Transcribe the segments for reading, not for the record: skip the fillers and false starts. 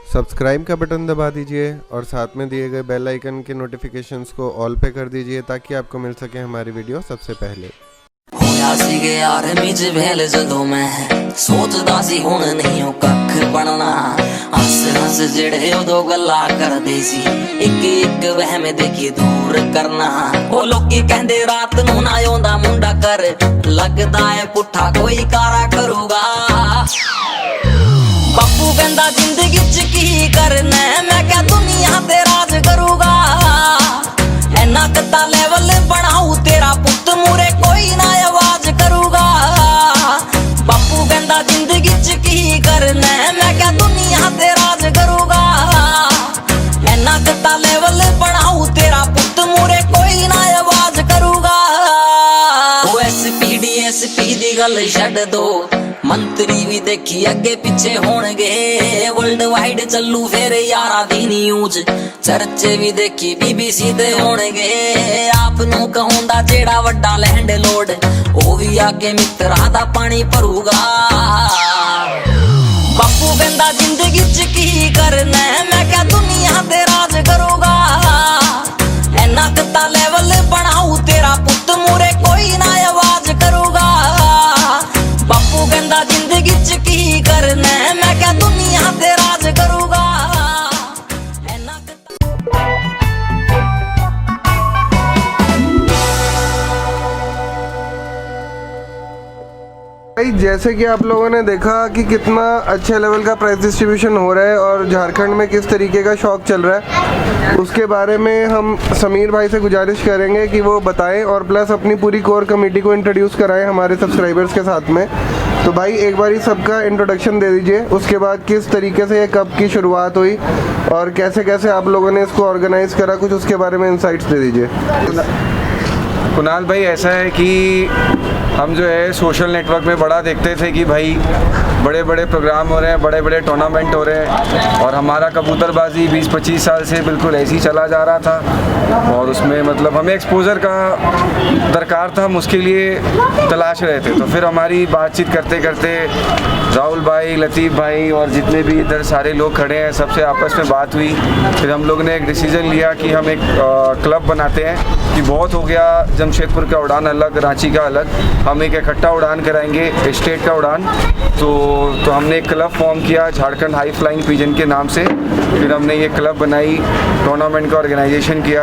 Subscribe का button दबा दीजिए और साथ में दिए गए बेल आइकन के नोटिफिकेशंस को ऑल पे कर दीजिए ताकि आपको मिल सके हमारी वीडियो सबसे पहले। होया सीगे यार मिज भेल जदों मैं सोचदा सी हुण नहीं हो कख बनना। हस हस जेड़े उदों गल्ला करदे सी इक इक वहम देखी दूर करना। ओ लोकी कहंदे रात नूं ना आउंदा मुंडा कर लगदा है पुट्ठा कोई कारा करूगा। बापू कहंदा जिंदगी च की करना मैं क्या दुनिया ते राज करूगा। ऐना कत्ता लेवल बनाऊ तेरा पुत्त मूरे कोई ना आवाज करूगा। बापू कहंदा जिंदगी च की करना मैं क्या दुनिया ते राज करूगा। ऐना कत्ता लेवल बनाऊ तेरा पुत्त मूरे कोई ना आवाज करूगा। ओ एसपी दी गल छड्ड दो मंत्री भी देखी अगे पिछे होणगे। वर्ल्ड वाइड चलू फिर यारा दी न्यूज चर्चे भी देखी बीबीसी ते होणगे। आप नू कहूंदा जेड़ा वड्डा लैंड लोड ओ भी आके मित्रा दा पानी भरूगा। बापू कहंदा जिंदगी च की करना मैं क्या दुनिया ते राज करूगा। ऐना कत्ता लेवल बनाऊ तेरा पुत्त मूरे कोई ना आवाज करूगा। बापू कहंदा जिंदगी च की करना मैं क्या दुनिया ते राज करूगा। भाई जैसे कि आप लोगों ने देखा कि कितना अच्छे लेवल का प्राइस डिस्ट्रीब्यूशन हो रहा है और झारखंड में किस तरीके का शौक चल रहा है, उसके बारे में हम समीर भाई से गुजारिश करेंगे कि वो बताएं और प्लस अपनी पूरी कोर कमेटी को इंट्रोड्यूस कराएं हमारे सब्सक्राइबर्स के साथ में। तो भाई एक बारी सबका इंट्रोडक्शन दे दीजिए, उसके बाद किस तरीके से ये कब की शुरुआत हुई और कैसे कैसे आप लोगों ने इसको ऑर्गेनाइज करा, कुछ उसके बारे में इंसाइट्स दे दीजिए। कुणाल भाई, ऐसा है कि हम जो है सोशल नेटवर्क में बड़ा देखते थे कि भाई बड़े बड़े प्रोग्राम हो रहे हैं, बड़े बड़े टूर्नामेंट हो रहे हैं और हमारा कबूतरबाजी 20-25 साल से बिल्कुल ऐसे ही चला जा रहा था और उसमें मतलब हमें एक्सपोजर का दरकार था, हम उसके लिए तलाश रहे थे। तो फिर हमारी बातचीत करते करते राहुल भाई, लतीफ़ भाई और जितने भी इधर सारे लोग खड़े हैं सबसे आपस में बात हुई। फिर हम लोग ने एक डिसीज़न लिया कि हम एक क्लब बनाते हैं कि बहुत हो गया जमशेदपुर का उड़ान अलग, रांची का अलग, हम एक इकट्ठा उड़ान कराएंगे स्टेट का उड़ान। तो हमने एक क्लब फॉर्म किया झारखंड हाई फ्लाइंग पिजन के नाम से। फिर हमने ये क्लब बनाई, टूर्नामेंट का ऑर्गेनाइजेशन किया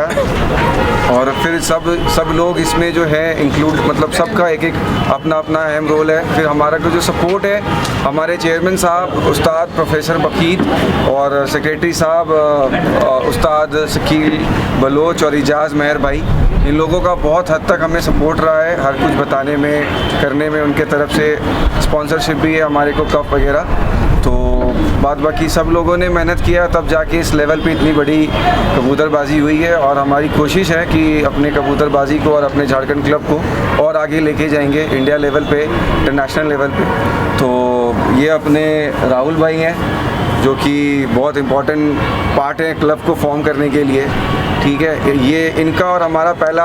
और फिर सब लोग इसमें जो है इंक्लूड, मतलब सबका एक एक अपना अपना अहम रोल है। फिर हमारा जो सपोर्ट है, हमारे चेयरमैन साहब उस्ताद प्रोफेसर बकीर और सेक्रेटरी साहब उस्ताद शकील बलोच और इजाज़ मेहर भाई, इन लोगों का बहुत हद तक हमें सपोर्ट रहा है हर कुछ बताने में, करने में। उनके तरफ से स्पॉन्सरशिप भी है हमारे को, कप वगैरह। तो बाद बाकी सब लोगों ने मेहनत किया तब जाके इस लेवल पे इतनी बड़ी कबूतरबाजी हुई है और हमारी कोशिश है कि अपने कबूतरबाजी को और अपने झारखंड क्लब को और आगे लेके जाएंगे इंडिया लेवल पे, इंटरनेशनल लेवल पे। तो ये अपने राहुल भाई हैं जो कि बहुत इम्पोर्टेंट पार्ट है क्लब को फॉर्म करने के लिए, ठीक है। ये इनका और हमारा पहला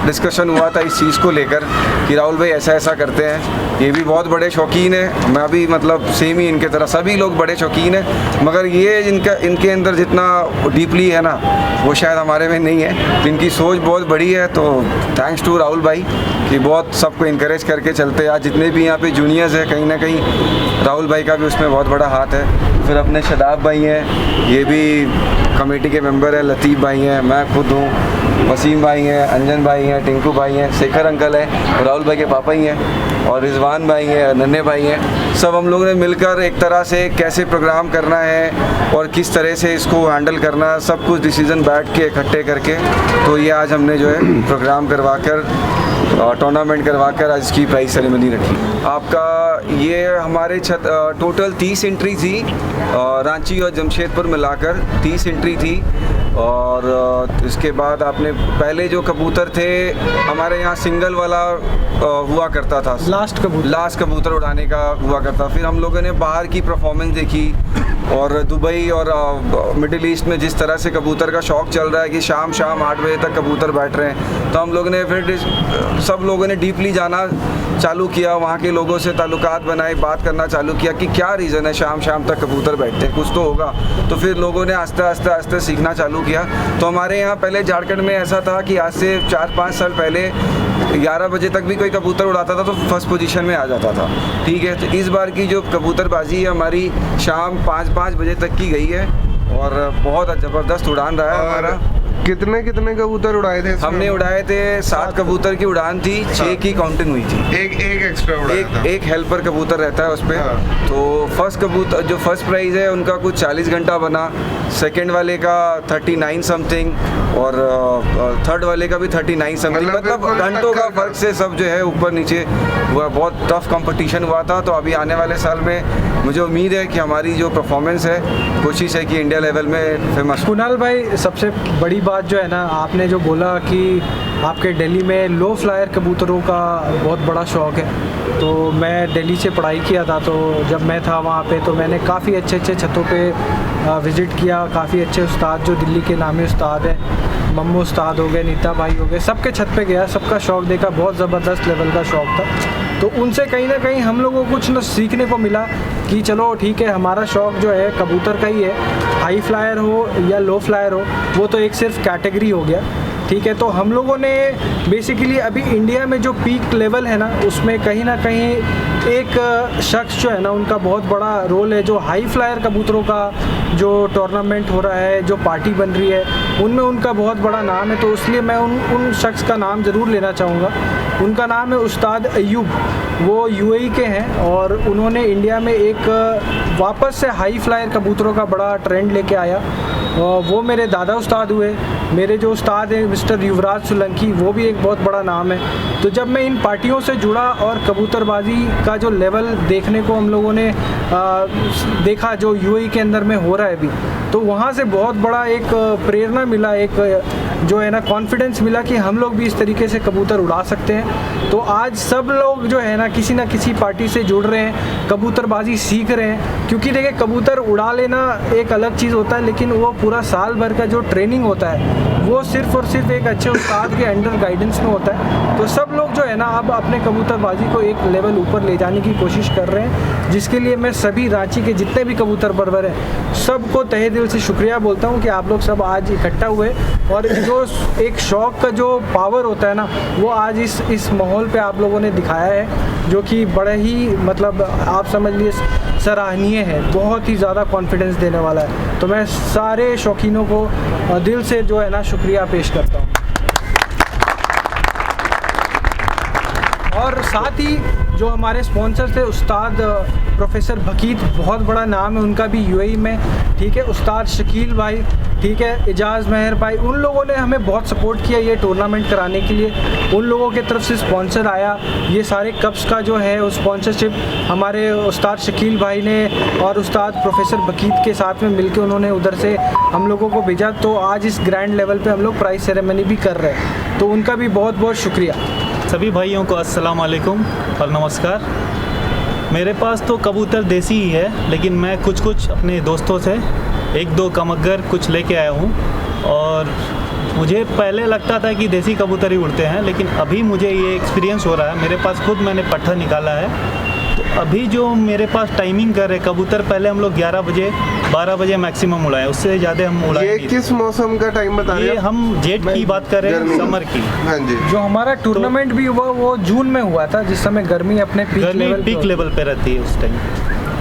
डिस्कशन हुआ था इस चीज़ को लेकर कि राहुल भाई ऐसा ऐसा करते हैं। ये भी बहुत बड़े शौकीन हैं, मैं भी मतलब सेम ही इनके तरह, सभी लोग बड़े शौकीन हैं, मगर ये इनके अंदर जितना डीपली है ना वो शायद हमारे में नहीं है। इनकी सोच बहुत बड़ी है। तो थैंक्स टू राहुल भाई कि बहुत सबको इनकरेज करके चलते हैं। आज जितने भी यहाँ पे जूनियर्स हैं कहीं ना कहीं राहुल भाई का भी उसमें बहुत बड़ा हाथ है। फिर अपने शदाब भाई हैं, ये भी कमेटी के मेंबर है, लतीफ़ भाई हैं, मैं खुद हूँ, वसीम भाई हैं, अंजन भाई हैं, टिंकू भाई हैं, शेखर अंकल हैं, राहुल भाई के पापा ही हैं और रिजवान भाई हैं, नन्हे भाई हैं। सब हम लोगों ने मिलकर एक तरह से कैसे प्रोग्राम करना है और किस तरह से इसको हैंडल करना, सब कुछ डिसीज़न बैठ के इकट्ठे करके तो ये आज हमने जो है प्रोग्राम करवा कर टूर्नामेंट करवा कर आज की प्राइज सेरेमनी रखी। आपका ये हमारे टोटल 30 एंट्री थी, रांची और जमशेदपुर मिलाकर 30 एंट्री थी और इसके बाद आपने पहले जो कबूतर थे हमारे यहाँ सिंगल वाला हुआ करता था, लास्ट कबूतर उड़ाने का हुआ करता। फिर हम लोगों ने बाहर की परफॉर्मेंस देखी और दुबई और मिडिल ईस्ट में जिस तरह से कबूतर का शौक़ चल रहा है कि शाम 8 बजे तक कबूतर बैठ रहे हैं, तो हम लोगों ने फिर सब लोगों ने डीपली जाना चालू किया, वहाँ के लोगों से ताल्लुकात बनाए, बात करना चालू किया कि क्या रीज़न है शाम तक कबूतर बैठते हैं, कुछ तो होगा। तो फिर लोगों ने आस्ते सीखना चालू किया। तो हमारे यहाँ पहले झारखंड में ऐसा था कि आज से 4-5 साल पहले 11 बजे तक भी कोई कबूतर उड़ाता था तो फर्स्ट पोजीशन में आ जाता था। ठीक है, तो इस बार की जो कबूतरबाजी है हमारी शाम 5 बजे तक की गई है और बहुत ज़बरदस्त उड़ान रहा है हमारा। कितने कबूतर उड़ाए थे? हमने उड़ाए थे 7 कबूतर की उड़ान थी, 6 की काउंटिंग हुई थी। एक एक्स्ट्रा उड़ाया था। एक हेल्पर कबूतर रहता है उस पर। तो फर्स्ट कबूतर जो फर्स्ट प्राइज़ है उनका कुछ 40 घंटा बना, सेकंड वाले का 39 समथिंग और थर्ड वाले का भी 39 समथिंग, मतलब घंटों का फर्क से सब जो है ऊपर नीचे हुआ। बहुत टफ कंपटीशन हुआ था। तो अभी आने वाले साल में मुझे उम्मीद है कि हमारी जो परफॉर्मेंस है, कोशिश है कि इंडिया लेवल में फेमस। कुणाल भाई, सबसे बड़ी बात जो है ना, आपने जो बोला कि आपके दिल्ली में लो फ्लायर कबूतरों का बहुत बड़ा शौक़ है। तो मैं दिल्ली से पढ़ाई किया था, तो जब मैं था वहाँ पे तो मैंने काफ़ी अच्छे छतों पे विज़िट किया। काफ़ी अच्छे उस्ताद जो दिल्ली के नामी उस्ताद हैं, मम्मू उस्ताद हो गए, नीता भाई हो गए, सबके छत पे गया, सबका शौक़ देखा, बहुत ज़बरदस्त लेवल का शौक़ था। तो उनसे कहीं ना कहीं हम लोगों को कुछ न सीखने को मिला कि चलो ठीक है, हमारा शौक़ जो है कबूतर का ही है, हाई फ्लायर हो या लो फ्लायर हो, वो तो एक सिर्फ कैटेगरी हो गया। ठीक है, तो हम लोगों ने बेसिकली अभी इंडिया में जो पीक लेवल है ना, उसमें कहीं ना कहीं एक शख्स जो है ना, उनका बहुत बड़ा रोल है। जो हाई फ्लायर कबूतरों का जो टूर्नामेंट हो रहा है, जो पार्टी बन रही है, उनमें उनका बहुत बड़ा नाम है। तो इसलिए मैं उन शख्स का नाम ज़रूर लेना चाहूँगा। उनका नाम है उस्ताद अय्यूब। वो यूएई के हैं और उन्होंने इंडिया में एक वापस से हाई फ्लायर कबूतरों का बड़ा ट्रेंड लेके आया। वो मेरे दादा उस्ताद हुए। मेरे जो उस्ताद हैं मिस्टर युवराज सोलंकी, वो भी एक बहुत बड़ा नाम है। तो जब मैं इन पार्टियों से जुड़ा और कबूतरबाजी का जो लेवल देखने को हम लोगों ने देखा जो यूएई के अंदर में हो रहा है अभी, तो वहाँ से बहुत बड़ा एक प्रेरणा मिला, एक जो है ना कॉन्फिडेंस मिला कि हम लोग भी इस तरीके से कबूतर उड़ा सकते हैं। तो आज सब लोग जो है ना किसी पार्टी से जुड़ रहे हैं, कबूतरबाजी सीख रहे हैं। क्योंकि देखिए, कबूतर उड़ा लेना एक अलग चीज़ होता है, लेकिन वो पूरा साल भर का जो ट्रेनिंग होता है वो सिर्फ और सिर्फ एक अच्छे उस्ताद के अंडर गाइडेंस में होता है। तो सब लोग जो है ना अब अपने कबूतरबाजी को एक लेवल ऊपर ले जाने की कोशिश कर रहे हैं, जिसके लिए मैं सभी रांची के जितने भी कबूतर परवर हैं सबको तहे दिल से शुक्रिया बोलता हूँ कि आप लोग सब आज इकट्ठा हुए और जो एक शौक़ का जो पावर होता है ना, वो आज इस माहौल पे आप लोगों ने दिखाया है, जो कि बड़ा ही मतलब आप समझ लिए सराहनीय है, बहुत ही ज़्यादा कॉन्फिडेंस देने वाला है। तो मैं सारे शौकीनों को दिल से जो है ना शुक्रिया पेश करता हूँ। और साथ ही जो हमारे स्पॉन्सर थे, उस्ताद प्रोफेसर बकीत, बहुत बड़ा नाम है उनका भी यूएई में। ठीक है, उस्ताद शकील भाई, ठीक है, एजाज़ मेहर भाई, उन लोगों ने हमें बहुत सपोर्ट किया ये टूर्नामेंट कराने के लिए। उन लोगों की तरफ से स्पॉन्सर आया। ये सारे कप्स का जो है वो स्पॉन्सरशिप हमारे उस्ताद शकील भाई ने और उस्ताद प्रोफेसर बकीत के साथ में मिलकर उन्होंने उधर से हम लोगों को भेजा। तो आज इस ग्रैंड लेवल पे हम लोग प्राइज़ सेरेमनी भी कर रहे हैं, तो उनका भी बहुत बहुत शुक्रिया। सभी भाइयों को अस्सलाम वालेकुम और नमस्कार। मेरे पास तो कबूतर देसी ही है, लेकिन मैं कुछ अपने दोस्तों से 1-2 कमगर कुछ लेके आया हूँ। और मुझे पहले लगता था कि देसी कबूतर ही उड़ते हैं, लेकिन अभी मुझे ये एक्सपीरियंस हो रहा है। मेरे पास खुद मैंने पट्ठा निकाला है। तो अभी जो मेरे पास टाइमिंग कर रहे कबूतर, पहले हम लोग 11 बजे 12 बजे मैक्सिमम उड़ाए, उससे ज़्यादा हम उड़ाए। ये किस मौसम का टाइम बता रहे हैं? ये हम जेट की बात कर रहे हैं, समर की। हाँ जी। जो हमारा टूर्नामेंट भी हुआ वो जून में हुआ था, जिस समय गर्मी अपने पीक लेवल पे रहती है उस टाइम।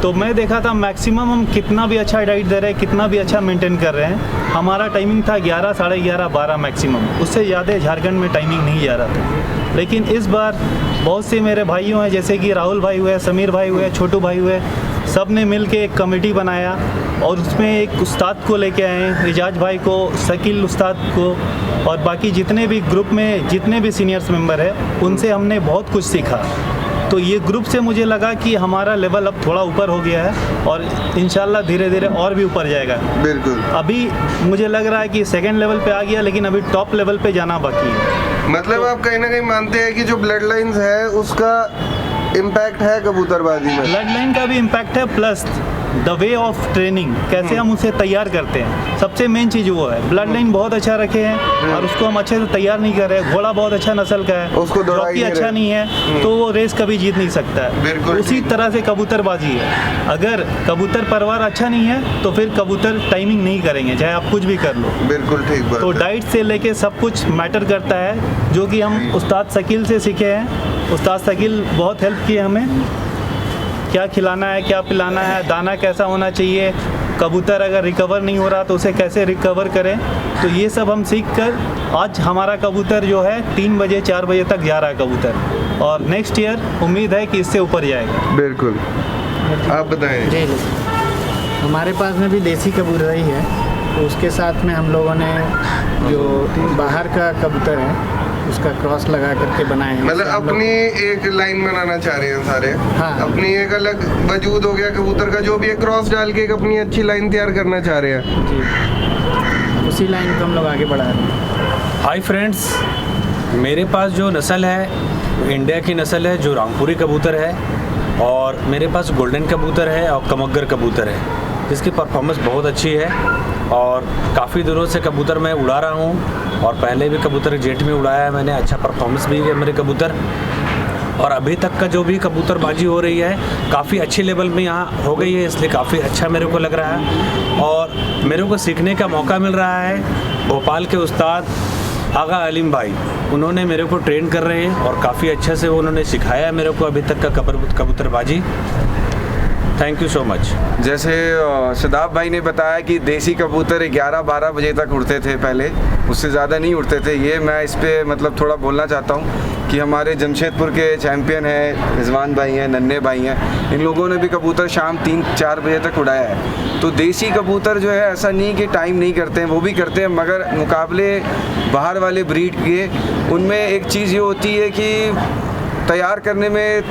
तो मैं देखा था मैक्सिमम हम कितना भी अच्छा डाइट दे रहे हैं, कितना भी अच्छा मेंटेन कर रहे हैं। हमारा टाइमिंग था 11, साढ़े 11, 12 मैक्सिमम, उससे ज़्यादा झारखंड में टाइमिंग नहीं जा रहा था। लेकिन इस बार बहुत से मेरे भाइयों हैं, जैसे कि राहुल भाई हुए, समीर भाई हुए, छोटू भाई हुए, सब ने मिल के एक कमेटी बनाया और उसमें एक उस्ताद को लेके आए, एजाज भाई को, शकील उस्ताद को, और बाकी जितने भी ग्रुप में जितने भी सीनियर्स मेंबर हैं, उनसे हमने बहुत कुछ सीखा। तो ये ग्रुप से मुझे लगा कि हमारा लेवल अब थोड़ा ऊपर हो गया है और इंशाल्लाह धीरे धीरे और भी ऊपर जाएगा। बिल्कुल। अभी मुझे लग रहा है कि सेकंड लेवल पे आ गया, लेकिन अभी टॉप लेवल पे जाना बाकी है। मतलब आप कहीं ना कहीं मानते हैं कि जो ब्लड लाइंस है उसका इम्पैक्ट है कबूतरबाजी में? ब्लड लाइन का भी इम्पैक्ट है, plus the way of training, कैसे हम उसे तैयार करते हैं, सबसे मेन चीज़ वो है। ब्लड लाइन बहुत अच्छा रखे हैं और उसको हम अच्छे से तैयार नहीं कर रहे। घोड़ा बहुत अच्छा नस्ल का है, उसको दौड़ाई जॉकी नहीं अच्छा रहे। नहीं है तो वो रेस कभी जीत नहीं सकता है। बिल्कुल उसी ठीक। तरह से कबूतरबाजी है, अगर कबूतर परिवार अच्छा नहीं है तो फिर कबूतर टाइमिंग नहीं करेंगे, चाहे आप कुछ भी कर लो। बिल्कुल ठीक बात तो है। डाइट से लेके सब कुछ मैटर करता है, जो कि हम उस्ताद शकील से सीखे हैं। उस्ताद शकील बहुत हेल्प किए हमें, क्या खिलाना है, क्या पिलाना है, दाना कैसा होना चाहिए, कबूतर अगर रिकवर नहीं हो रहा तो उसे कैसे रिकवर करें। तो ये सब हम सीख कर आज हमारा कबूतर जो है 3 बजे 4 बजे तक जा रहा है कबूतर, और नेक्स्ट ईयर उम्मीद है कि इससे ऊपर जाएगा। बिल्कुल। आप बताएं। जी जी, हमारे पास में भी देसी कबूतर ही है, तो उसके साथ में हम लोगों ने जो बाहर का कबूतर है उसका क्रॉस लगा करके बनाए हैं। मतलब हम लोग- अपनी एक लाइन बनाना चाह रहे हैं सारे। हाँ। अपनी एक अलग वजूद हो गया कबूतर का, जो भी एक क्रॉस डाल के एक अपनी अच्छी लाइन तैयार करना चाह रहे हैं। जी, उसी लाइन को हम लोग आगे बढ़ा रहे हैं। हाय फ्रेंड्स, मेरे पास जो नस्ल है वो इंडिया की नस्ल है, जो रामपुरी कबूतर है, और मेरे पास गोल्डन कबूतर है और कमग्गर कबूतर है, जिसकी परफॉर्मेंस बहुत अच्छी है। और काफ़ी दिनों से कबूतर मैं उड़ा रहा हूँ, और पहले भी कबूतर जेट में उड़ाया है मैंने, अच्छा परफॉर्मेंस भी है मेरे कबूतर। और अभी तक का जो भी कबूतरबाजी हो रही है काफ़ी अच्छे लेवल में यहाँ हो गई है, इसलिए काफ़ी अच्छा मेरे को लग रहा है और मेरे को सीखने का मौका मिल रहा है। भोपाल के उस्ताद आगा अलीम भाई, उन्होंने मेरे को ट्रेन कर रहे हैं और काफ़ी अच्छे से उन्होंने सिखाया है मेरे को अभी तक का कबूतरबाजी। Thank you so much. जैसे शदाब भाई ने बताया कि देसी कबूतर 11-12 बजे तक उड़ते थे पहले, उससे ज़्यादा नहीं उड़ते थे। ये मैं इस पे मतलब थोड़ा बोलना चाहता हूँ कि हमारे जमशेदपुर के चैम्पियन हैं, रिजवान भाई हैं, नन्हे भाई हैं, इन लोगों ने भी कबूतर शाम 3-4 बजे तक उड़ाया है। तो देसी कबूतर जो है ऐसा नहीं कि टाइम नहीं करते हैं, वो भी करते हैं, मगर मुकाबले बाहर वाले ब्रीड के उनमें एक चीज़ ये होती है कि तैयार करने में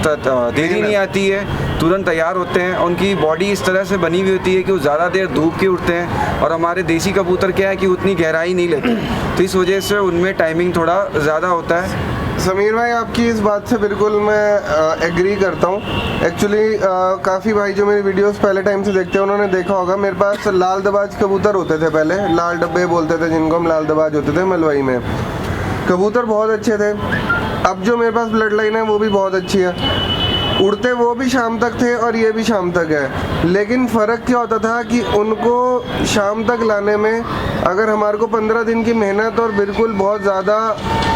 देरी नहीं आती है, तुरंत तैयार होते हैं। उनकी बॉडी इस तरह से बनी हुई होती है कि वो ज़्यादा देर धूप के उड़ते हैं, और हमारे देसी कबूतर क्या है कि उतनी गहराई नहीं लेते, तो इस वजह से उनमें टाइमिंग थोड़ा ज़्यादा होता है। समीर भाई, आपकी इस बात से बिल्कुल मैं एग्री करता हूँ। एक्चुअली काफ़ी भाई जो मेरी वीडियोस पहले टाइम से देखते हैं उन्होंने देखा होगा, मेरे पास लाल दबाज कबूतर होते थे पहले, लाल डब्बे बोलते थे जिनको हम, लाल दबाज होते थे मलवई में। कबूतर बहुत अच्छे थे। अब जो मेरे पास ब्लड लाइन है वो भी बहुत अच्छी है, उड़ते वो भी शाम तक थे और ये भी शाम तक है। लेकिन फ़र्क क्या होता था कि उनको शाम तक लाने में अगर हमारे को 15 दिन की मेहनत और बिल्कुल बहुत ज़्यादा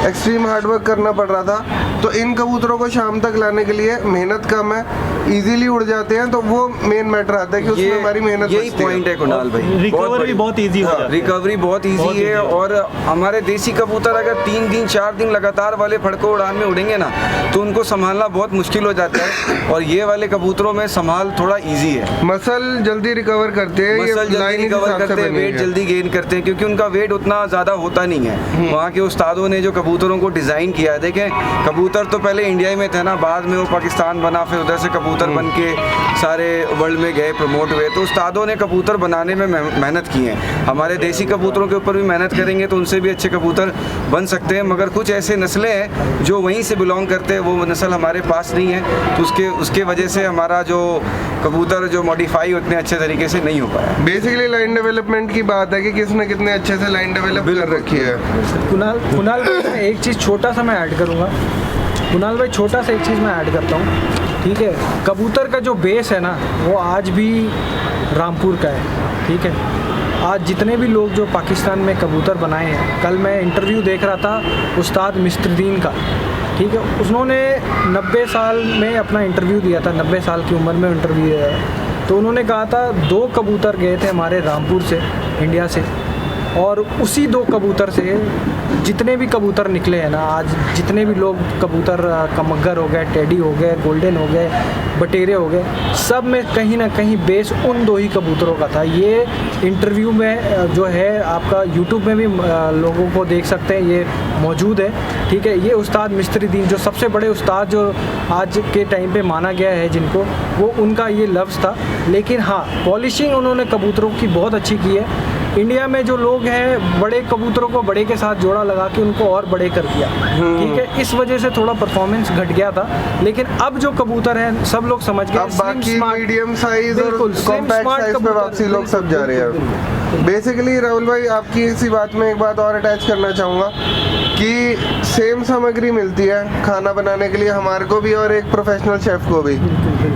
एक्सट्रीम हार्डवर्क करना पड़ रहा था, तो इन कबूतरों को शाम तक लाने के लिए मेहनत कम है, इजीली उड़ जाते हैं। तो वो मेन मैटर आता है कि उसमें हमारी मेहनत यही बचती पॉइंट है कुणाल भाई। रिकवर भी बहुत ईजी हो जाता है। रिकवरी बहुत ईजी है, और हमारे देसी कबूतर अगर 3 दिन 4 दिन लगातार वाले फड़कों उड़ान में उड़ेंगे ना, तो उनको संभालना बहुत मुश्किल हो जाता है, और ये वाले कबूतरों में संभाल थोड़ा ईजी है। मसल जल्दी रिकवर करते हैं, ये मसल लाइन जल्दी इस कवर हिसाब से करते हैं, बनी वेट है। जल्दी गेन करते हैं, क्योंकि उनका वेट उतना ज़्यादा होता नहीं है। वहाँ के उस्तादों ने जो कबूतरों को डिज़ाइन किया है, देखें कबूतर तो पहले इंडिया में थे ना, बाद में वो पाकिस्तान बना, फिर उधर से कबूतर बन के सारे वर्ल्ड में गए, प्रमोट हुए। तो उस्तादों ने कबूतर बनाने में मेहनत की है। हमारे देसी कबूतरों के ऊपर भी मेहनत करेंगे तो उनसे भी अच्छे कबूतर बन सकते हैं, मगर कुछ ऐसे नस्लें हैं जो वहीं से बिलोंग करते हैं, वो नस्ल हमारे पास नहीं है, तो उसके वजह से हमारा जो कबूतर जो मॉडिफाई उतने अच्छे तरीके से नहीं हो पाया। बेसिकली लाइन डेवलपमेंट की बात है कि किसने कितने अच्छे से लाइन डेवलप कर रखी है। कुणाल भाई, मैं एक चीज़ छोटा सा मैं ऐड करूँगा। कुणाल भाई, छोटा सा एक चीज़ मैं ऐड करता हूँ, ठीक है। कबूतर का जो बेस है ना, वो आज भी रामपुर का है, ठीक है। आज जितने भी लोग जो पाकिस्तान में कबूतर बनाए हैं, कल मैं इंटरव्यू देख रहा था उस्ताद मिस्त्रीदीन का, ठीक है। उन्होंने 90 साल में अपना इंटरव्यू दिया था, 90 साल की उम्र में इंटरव्यू दिया है। तो उन्होंने कहा था 2 कबूतर गए थे हमारे रामपुर से, इंडिया से, और उसी 2 कबूतर से जितने भी कबूतर निकले हैं ना, आज जितने भी लोग कबूतर, कमग्गर हो गए, टेडी हो गए, गोल्डन हो गए, बटेरे हो गए, सब में कहीं ना कहीं बेस उन 2 ही कबूतरों का था। ये इंटरव्यू में जो है आपका यूट्यूब में भी लोगों को देख सकते हैं, ये मौजूद है, ठीक है। ये उस्ताद मिस्त्री दीन, जो सबसे बड़े उस्ताद जो आज के टाइम पे माना गया है जिनको, वो उनका ये लफ्ज़ था। लेकिन हाँ, पॉलिशिंग उन्होंने कबूतरों की बहुत अच्छी की है। इंडिया में जो लोग हैं, बड़े कबूतरों को बड़े के साथ जोड़ा लगा के उनको और बड़े कर दिया, ठीक है। इस वजह से थोड़ा परफॉर्मेंस घट गया था। लेकिन अब जो कबूतर हैं सब लोग समझ गए, अब बाकी मीडियम साइज और कॉम्पैक्ट साइज पे वापसी लोग सब जा रहे हैं। बेसिकली राहुल भाई, आपकी इसी बात में एक बात और अटैच करना चाहूँगा कि सेम सामग्री मिलती है खाना बनाने के लिए हमारे को भी और एक प्रोफेशनल शेफ को भी।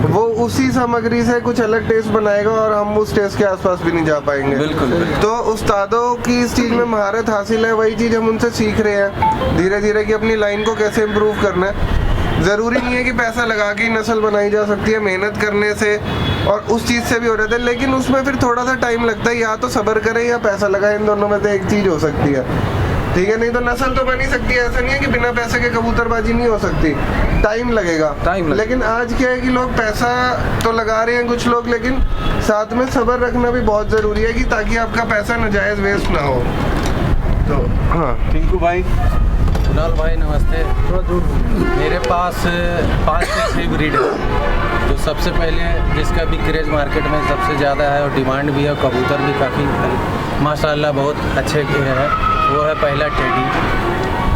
वो उसी सामग्री से कुछ अलग टेस्ट बनाएगा और हम उस टेस्ट के आसपास भी नहीं जा पाएंगे। बिल्कुल। तो उस्तादों की इस चीज़ में महारत हासिल है, वही चीज़ हम उनसे सीख रहे हैं धीरे धीरे कि अपनी लाइन को कैसे इम्प्रूव करना है। ज़रूरी नहीं है कि पैसा लगा के ही नस्ल बनाई जा सकती है, मेहनत करने से और उस चीज़ से भी हो रहा था। लेकिन उसमें फिर थोड़ा सा टाइम लगता है, या तो सब्र करें या पैसा लगाएं, इन दोनों में से एक चीज़ हो सकती है, ठीक है। नहीं तो नस्ल तो बन ही सकती है, ऐसा नहीं है कि बिना पैसे के कबूतरबाजी नहीं हो सकती, टाइम लगेगा। लेकिन आज क्या है कि लोग पैसा तो लगा रहे हैं कुछ लोग, लेकिन साथ में सब्र रखना भी बहुत ज़रूरी है कि ताकि आपका पैसा नाजायज़ वेस्ट ना हो। तो हाँ, टिंकू भाई। कुणाल भाई नमस्ते। मेरे पास 5 से 6 ब्रीड है। तो सबसे पहले जिसका भी क्रेज़ मार्केट में सबसे ज़्यादा है और डिमांड भी है, कबूतर भी काफ़ी माशाल्लाह बहुत अच्छे के हैं, वो है पहला टेडी।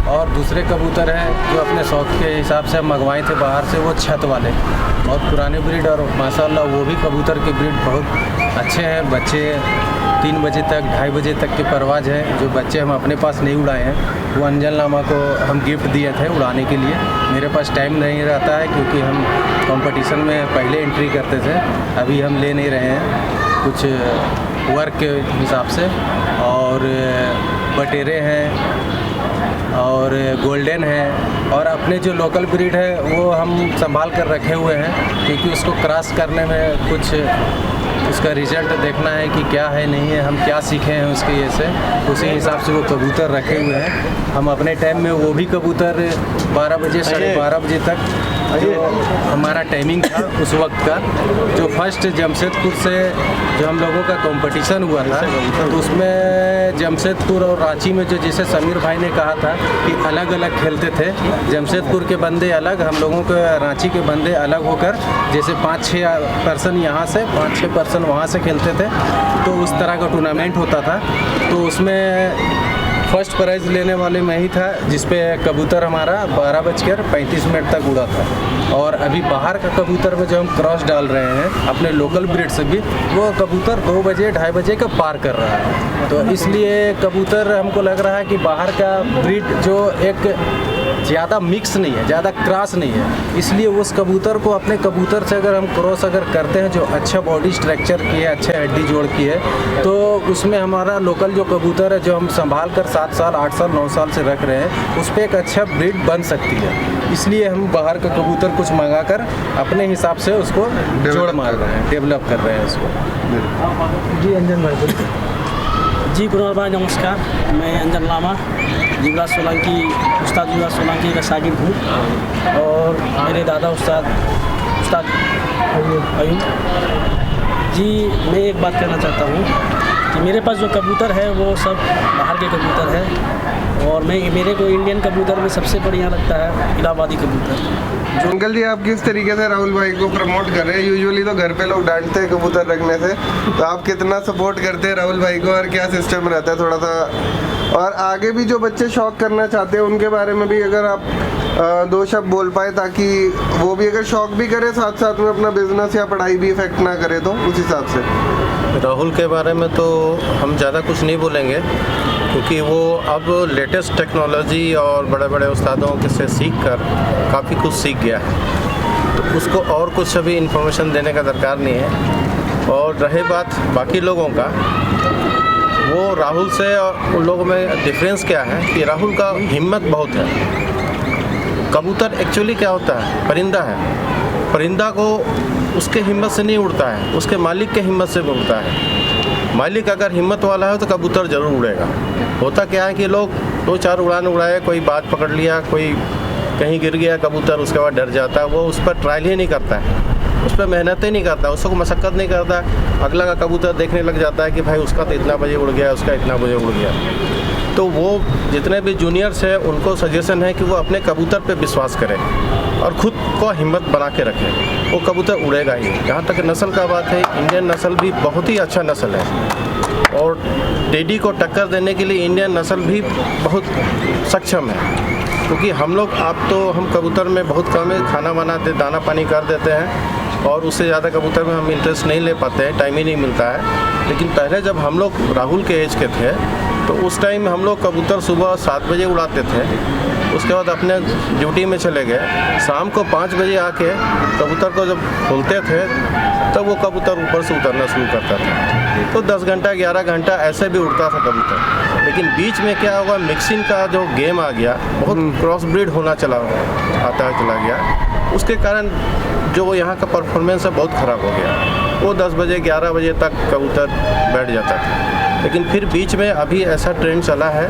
और दूसरे कबूतर हैं जो अपने शौक़ के हिसाब से हम मंगवाए थे बाहर से, वो छत वाले, बहुत पुराने ब्रीड और माशाल्लाह वो भी कबूतर के ब्रीड बहुत अच्छे हैं। बच्चे 3 बजे तक 2:30 बजे तक की परवाज़ है। जो बच्चे हम अपने पास नहीं उड़ाए हैं, वो अंजल नामा को हम गिफ्ट दिए थे उड़ाने के लिए। मेरे पास टाइम नहीं रहता है क्योंकि हम कंपटीशन में पहले एंट्री करते थे, अभी हम ले नहीं रहे हैं कुछ वर्क के हिसाब से। और बटेरे हैं और गोल्डन है और अपने जो लोकल ब्रीड है वो हम संभाल कर रखे हुए हैं क्योंकि उसको क्रॉस करने में कुछ उसका रिज़ल्ट देखना है कि क्या है नहीं है, हम क्या सीखे हैं उसके ये से, उसी हिसाब से वो कबूतर रखे हुए हैं। हम अपने टाइम में वो भी कबूतर 12 बजे 12:30 बजे तक जो हमारा टाइमिंग था उस वक्त का, जो फर्स्ट जमशेदपुर से जो हम लोगों का कंपटीशन हुआ था, तो उसमें जमशेदपुर और रांची में जो जैसे समीर भाई ने कहा था कि अलग अलग खेलते थे, जमशेदपुर के बंदे अलग, हम लोगों के रांची के बंदे अलग होकर जैसे 5-6 पर्सन यहाँ से 5-6 पर्सन वहाँ से खेलते थे, तो उस तरह का टूर्नामेंट होता था। तो उसमें फर्स्ट प्राइज़ लेने वाले मैं ही था, जिसपे कबूतर हमारा 12:35 तक उड़ा था। और अभी बाहर का कबूतर में जो हम क्रॉस डाल रहे हैं अपने लोकल ब्रीड से भी, वो कबूतर 2 बजे 2:30 बजे का पार कर रहा है। तो इसलिए कबूतर हमको लग रहा है कि बाहर का ब्रीड जो एक ज़्यादा मिक्स नहीं है, ज़्यादा क्रॉस नहीं है, इसलिए उस कबूतर को अपने कबूतर से अगर हम क्रॉस अगर करते हैं जो अच्छा बॉडी स्ट्रक्चर की है, अच्छे हड्डी जोड़ की है, तो उसमें हमारा लोकल जो कबूतर है जो हम संभाल कर 7 साल 8 साल 9 साल से रख रहे हैं, उस पर एक अच्छा ब्रीड बन सकती है। इसलिए हम बाहर का कबूतर कुछ मंगा कर अपने हिसाब से उसको जोड़ मार रहे हैं, डेवलप कर रहे हैं उसको। जी अंजन भाई। जी कुणाल भाई नमस्कार, मैं अंजन लामा युवराज सोलंकी, उस्ताद युवराज सोलंकी का शागिर्द हूँ और मेरे दादा उस्ताद अयूब जी। मैं एक बात कहना चाहता हूँ कि मेरे पास जो कबूतर है वो सब बाहर के कबूतर है और मेरे को इंडियन कबूतर में सबसे बढ़िया लगता है इलाहाबादी कबूतर। अंकल जी, आप किस तरीके से राहुल भाई को प्रमोट कर रहे हैं? यूजुअली तो घर पे लोग डांटते हैं कबूतर रखने से, तो आप कितना सपोर्ट करते हैं राहुल भाई को और क्या सिस्टम रहता है थोड़ा सा? और आगे भी जो बच्चे शौक करना चाहते हैं उनके बारे में भी अगर आप 2 शब्द बोल पाए, ताकि वो भी अगर शौक भी करे साथ साथ में अपना बिजनेस या पढ़ाई भी इफेक्ट ना करे, तो उस हिसाब से। राहुल के बारे में तो हम ज़्यादा कुछ नहीं बोलेंगे क्योंकि वो अब लेटेस्ट टेक्नोलॉजी और बड़े बड़े उस्तादों के से सीख कर काफ़ी कुछ सीख गया है, तो उसको और कुछ अभी इन्फॉर्मेशन देने का दरकार नहीं है। और रहे बात बाकी लोगों का, वो राहुल से और उन लोगों में डिफरेंस क्या है कि राहुल का हिम्मत बहुत है। कबूतर एक्चुअली क्या होता है, परिंदा है, परिंदा को उसके हिम्मत से नहीं उड़ता है, उसके मालिक के हिम्मत से उड़ता है। मालिक अगर हिम्मत वाला है तो कबूतर ज़रूर उड़ेगा। होता क्या है कि लोग 2-4 उड़ान उड़ाए, कोई बात पकड़ लिया, कोई कहीं गिर गया कबूतर, उसके बाद डर जाता है, वो उस पर ट्रायल ही नहीं करता है, उस पर मेहनत ही नहीं करता, उसको मशक्क़त नहीं करता। अगला का कबूतर देखने लग जाता है कि भाई उसका तो इतना बजे उड़ गया, उसका इतना बजे उड़ गया। तो वो जितने भी जूनियर्स हैं उनको सजेशन है कि वो अपने कबूतर पे विश्वास करें और ख़ुद को हिम्मत बना के रखें, वो कबूतर उड़ेगा ही। जहाँ तक नस्ल का बात है, इंडियन नस्ल भी बहुत ही अच्छा नस्ल है और टेडी को टक्कर देने के लिए इंडियन नस्ल भी बहुत सक्षम है। क्योंकि हम कबूतर में बहुत कम है, खाना बनाते, दाना पानी कर देते हैं और उससे ज़्यादा कबूतर में हम इंटरेस्ट नहीं ले पाते हैं, टाइम ही नहीं मिलता है। लेकिन पहले जब हम लोग राहुल के एज के थे तो उस टाइम हम लोग कबूतर सुबह 7 बजे उड़ाते थे, उसके बाद अपने ड्यूटी में चले गए, शाम को 5 बजे आके कबूतर को जब खोलते थे तब वो कबूतर ऊपर से उतरना शुरू करता था। तो 10 घंटा 11 घंटा ऐसे भी उड़ता था कबूतर। लेकिन बीच में क्या हुआ, मिक्सिंग का जो गेम आ गया, बहुत क्रॉस ब्रीड होना चला गया, उसके कारण जो यहाँ का परफॉर्मेंस है बहुत ख़राब हो गया। वो 10 बजे 11 बजे तक कबूतर बैठ जाता था। लेकिन फिर बीच में अभी ऐसा ट्रेंड चला है,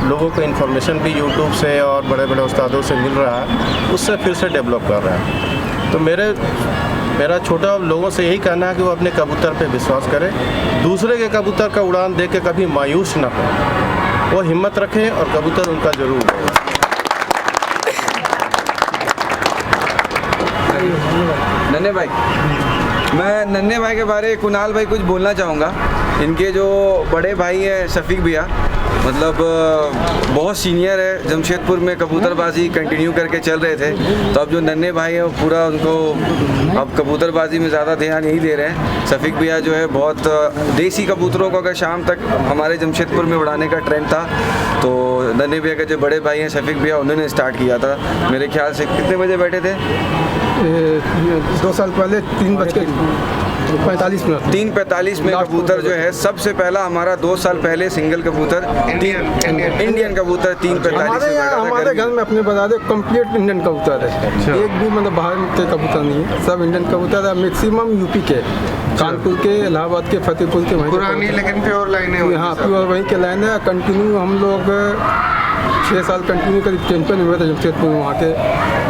लोगों को इन्फॉर्मेशन भी यूट्यूब से और बड़े बड़े उस्तादों से मिल रहा है, उससे फिर से डेवलप कर रहा है। तो मेरा छोटा लोगों से यही कहना है कि वो अपने कबूतर पे विश्वास करें, दूसरे के कबूतर का उड़ान देख के कभी मायूस ना हो, वो हिम्मत रखें और कबूतर उनका ज़रूर उड़ेगा। नन्हे भाई, मैं नन्हे भाई के बारे में कुणाल भाई कुछ बोलना चाहूँगा। इनके जो बड़े भाई हैं शफीक भैया, मतलब बहुत सीनियर है, जमशेदपुर में कबूतरबाजी कंटिन्यू करके चल रहे थे। तो अब जो नन्हे भाई हैं वो पूरा उनको अब कबूतरबाजी में ज़्यादा ध्यान नहीं दे रहे हैं। शफीक भैया जो है बहुत देसी कबूतरों को अगर शाम तक हमारे जमशेदपुर में उड़ाने का ट्रेंड था, तो नन्हे भैया के जो बड़े भाई हैं शफीक भैया, उन्होंने स्टार्ट किया था। मेरे ख्याल से कितने बजे बैठे थे? 2 साल पहले 3:45 मिनट 3:45 में कबूतर जो है सबसे पहला हमारा 2 साल पहले सिंगल कबूतर इंडियन कबूतर 3:45 हमारे घर में अपने बता दे कंप्लीट इंडियन कबूतर है। एक भी मतलब बाहर के कबूतर नहीं है, सब इंडियन कबूतर है। मैक्सिमम यूपी के, कानपुर के, इलाहाबाद के, फतेहपुर के, वहीं पुरानी लेकिन प्योर लाइन है। हाँ, प्योर वहीं के लाइन है। कंटिन्यू हम लोग 6 साल कंटिन्यू करीब चैंपियन हुए थे जमशेदपुर में, वहाँ के।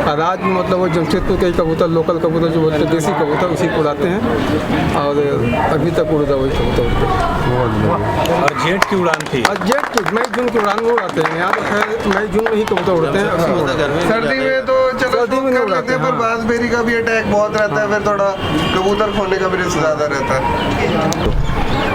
और आज मतलब वो जमशेदपुर के ही कबूतर, लोकल कबूतर जो बोलते हैं देसी कबूतर, उसी को उड़ाते हैं और अभी तक उड़ता वही कबूतर उड़ते। और जेट की उड़ान थी, और जेट की मई जून की उड़ान में उड़ाते हैं। यहाँ तो खैर मई जून में ही कबूतर उड़ते हैं। सर्दी में तो चलो सर्दी में कर लेते हैं, पर बांसबेरी का भी अटैक बहुत रहता है, फिर थोड़ा कबूतर खोने का भी रिस्क ज़्यादा रहता है।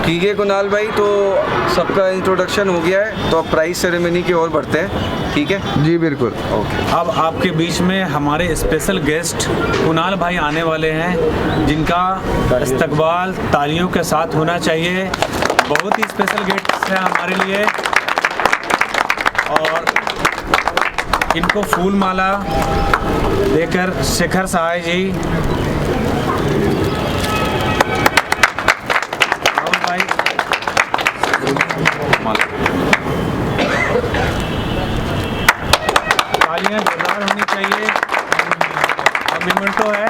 ठीक है कुणाल भाई, तो सबका इंट्रोडक्शन हो गया है, तो अब प्राइस सेरेमनी की ओर बढ़ते हैं। ठीक है जी, बिल्कुल। ओके, अब आपके बीच में हमारे स्पेशल गेस्ट कुणाल भाई आने वाले हैं, जिनका इस्तकबाल तालियों के साथ होना चाहिए। बहुत ही स्पेशल गेस्ट है हमारे लिए और इनको फूल माला देकर शेखर सहाय जी, राहुल भाई, तालियां जोरदार होनी चाहिए। और मोमेंटो है,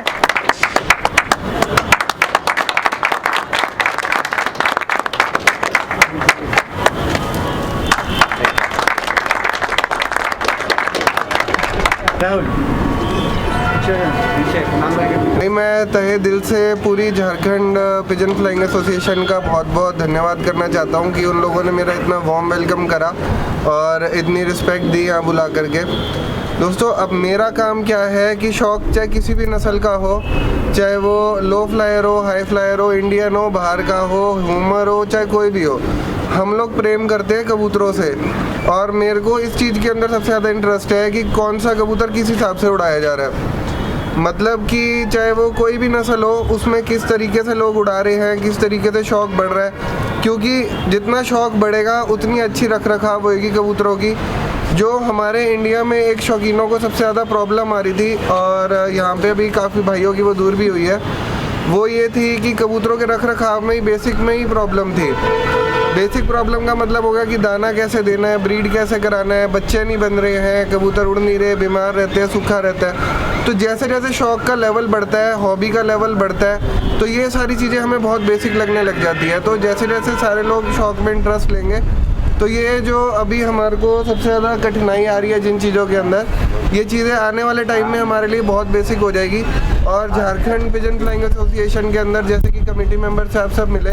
नहीं, मैं तहे दिल से पूरी झारखंड पिजन फ्लाइंग एसोसिएशन का बहुत बहुत धन्यवाद करना चाहता हूं कि उन लोगों ने मेरा इतना वार्म वेलकम करा और इतनी रिस्पेक्ट दी यहाँ बुला करके। दोस्तों, अब मेरा काम क्या है कि शौक़ चाहे किसी भी नस्ल का हो, चाहे वो लो फ्लायर हो, हाई फ्लायर हो, इंडियन हो, बाहर का हो, ह्यूमर हो, चाहे कोई भी हो, हम लोग प्रेम करते हैं कबूतरों से। और मेरे को इस चीज़ के अंदर सबसे ज़्यादा इंटरेस्ट है कि कौन सा कबूतर किस हिसाब से उड़ाया जा रहा है। मतलब कि चाहे वो कोई भी नस्ल हो, उसमें किस तरीके से लोग उड़ा रहे हैं, किस तरीके से शौक़ बढ़ रहा है। क्योंकि जितना शौक़ बढ़ेगा उतनी अच्छी रख रखाव होएगी कबूतरों की। जो हमारे इंडिया में एक शौकीनों को सबसे ज़्यादा प्रॉब्लम आ रही थी, और यहाँ पे भी काफ़ी भाइयों की वो दूर भी हुई है, वो ये थी कि कबूतरों के रख रखाव में ही बेसिक में ही प्रॉब्लम थी। बेसिक प्रॉब्लम का मतलब होगा कि दाना कैसे देना है, ब्रीड कैसे कराना है, बच्चे नहीं बन रहे हैं, कबूतर उड़ नहीं रहे, बीमार रहते हैं, सूखा रहता है। तो तो जैसे जैसे शौक़ का लेवल बढ़ता है, हॉबी का लेवल बढ़ता है, तो ये सारी चीज़ें हमें बहुत बेसिक लगने लग जाती है। तो जैसे जैसे सारे लोग शौक़ में इंटरेस्ट लेंगे, तो ये जो अभी हमारे को सबसे ज़्यादा कठिनाई आ रही है जिन चीज़ों के अंदर, ये चीज़ें आने वाले टाइम में हमारे लिए बहुत बेसिक हो जाएगी। और झारखंड पिजन फ्लाइंग एसोसिएशन के अंदर जैसे कि कमेटी मेंबर से आप सब मिले,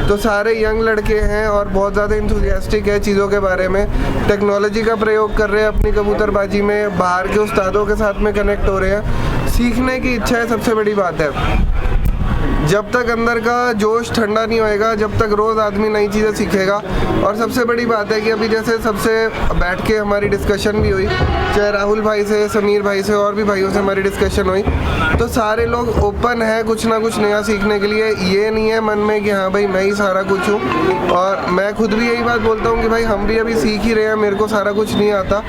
तो सारे यंग लड़के हैं और बहुत ज़्यादा इंथुजियास्टिक है चीज़ों के बारे में, टेक्नोलॉजी का प्रयोग कर रहे हैं अपनी कबूतरबाजी में, बाहर के उस्तादों के साथ में कनेक्ट हो रहे हैं, सीखने की इच्छा है सबसे बड़ी बात है। जब तक अंदर का जोश ठंडा नहीं होएगा, जब तक रोज़ आदमी नई चीज़ें सीखेगा। और सबसे बड़ी बात है कि अभी जैसे सबसे बैठ के हमारी डिस्कशन भी हुई, चाहे राहुल भाई से, समीर भाई से और भी भाइयों से हमारी डिस्कशन हुई, तो सारे लोग ओपन हैं कुछ ना कुछ नया सीखने के लिए। ये नहीं है मन में कि हाँ भाई मैं ही सारा कुछ हूँ। और मैं खुद भी यही बात बोलता हूँ कि भाई हम भी अभी सीख ही रहे हैं, मेरे को सारा कुछ नहीं आता,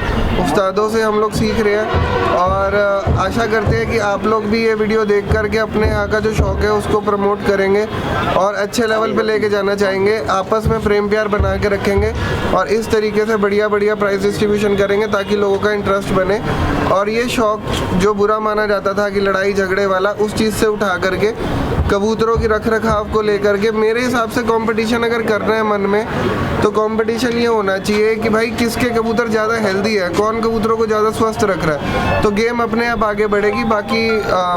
उस्तादों से हम लोग सीख रहे हैं। और आशा करते हैं कि आप लोग भी ये वीडियो देख करके अपने यहाँ का जो शौक़ है उसको प्रमोट करेंगे और अच्छे लेवल पे लेके जाना चाहेंगे, आपस में प्रेम प्यार बना के रखेंगे और इस तरीके से बढ़िया बढ़िया प्राइस डिस्ट्रीब्यूशन करेंगे ताकि लोगों का इंटरेस्ट बने। और ये शौक़ जो बुरा माना जाता था कि लड़ाई झगड़े वाला, उस चीज़ से उठा करके कबूतरों की रख रखाव को लेकर के मेरे हिसाब से कंपटीशन अगर करना है मन में, तो कंपटीशन ये होना चाहिए कि भाई किसके कबूतर ज़्यादा हेल्दी है, कौन कबूतरों को ज़्यादा स्वस्थ रख रहा है, तो गेम अपने आप आगे बढ़ेगी। बाकी